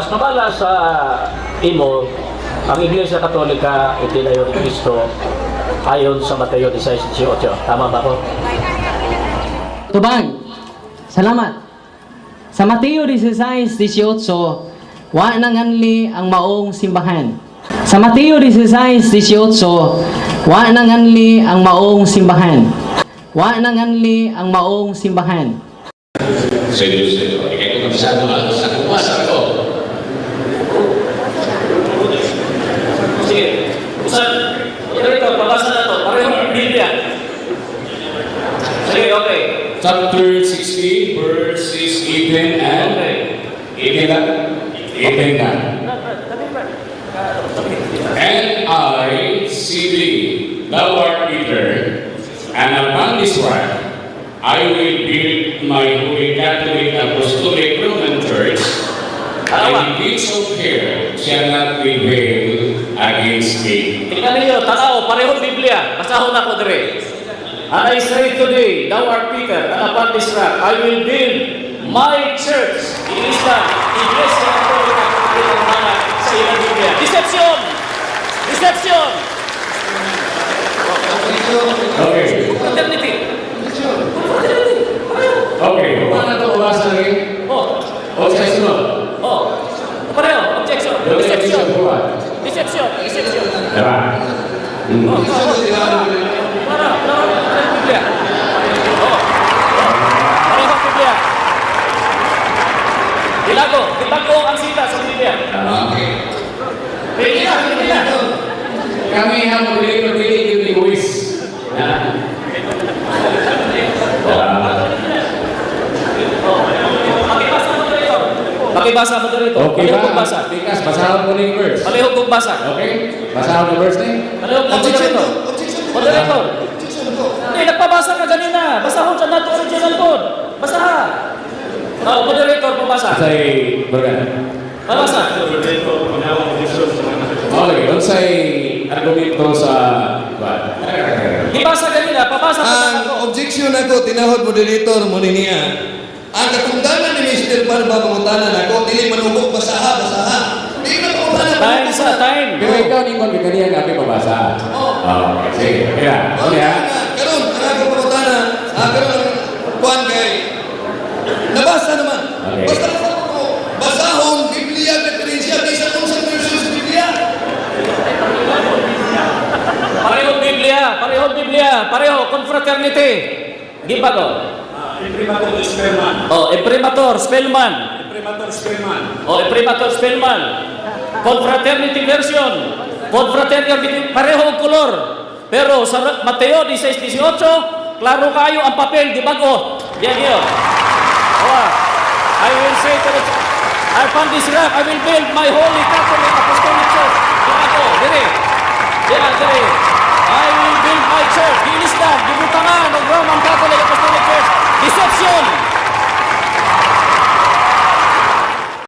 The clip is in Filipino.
Mas mabala sa imo, ang Iglesia Katolika itinayo ni Kristo ayon sa Mateo 16:18. Tama ba ko? Tubag. Salamat. Sa Mateo 16:18, wa nanganli ang maong simbahan. Sa Mateo 16:18, wa nanganli ang maong simbahan. Wa nanganli ang maong simbahan. Seryoso. Kaya kung kabisado sa kumasa ko. Sige. Usan. Ito, pabasa na to. Parehong Biblia. Sige, okay. Chapter 16, verses 18 and 18 na. 18 na. And I see thee, thou art Peter, and upon this rock I will build my holy Catholic Apostolic Roman Church, and the gates of hell shall not prevail against it. Tingnan ninyo, tanaw, parehong Biblia. Basahon ako dire. And I say today, thou art Peter, and upon this rock I will build my church. Iglesia Katolika Romana sa ilang Biblia. Deception! Deception! Okay. Fraternity. Okay. Paano ito ubasa lagi? Oh, O sa sunod? oh. Pareho, objection. Deception. Deception. Deception. Diba? Oh, para Biblia. Oh. Parehong Biblia. Dibago ang sita sa Biblia. Okay. Biblia. Kami ang magbili yung linguis. Pakibasa mo dito. Okay Palihog ba? kong basa. Tikas, basahan mo na yung verse. Palihog kong basa. Okay? Basahan mo yung verse na yun. Palihog kong dito. Moderator. Hindi, nagpabasa ka ganina. Basahon sa nato original code. Basahan. Oh, moderator, pabasa. Say, Bergana. Pabasa. Okay, doon say argumento sa... Ibasa ganina, pabasa mo Ang ako. objection ako, tinahod moderator mo niya. Ang katungdanan ni Mr. Barba pangutanan ako, dili manubok basaha. Di na pangutanan. Time sa time. Pero ikaw ni Juan Bicania nga pabasa. Okay, sige. Kaya, Oh, okay ha? karon ang ako pangutanan, karon ang kuan kay nabasa naman. Okay. Basta ko basahon Biblia referensya bisan kung sa verses Biblia. Parehong Biblia. Pareho, confraternity. Di ba ko? Imprimatur Spellman. Oh, imprimatur, Spellman. Imprimatur Spellman. O, imprimatur Spellman. Confraternity version. Confraternity, pareho ang kolor. Pero sa Mateo 16:18, klaro kayo ang papel, di bago. Yan yun. I will say to the upon this rock, I will build my holy Catholic Apostolic Church. Di bago, dire. Dire. I will build my church.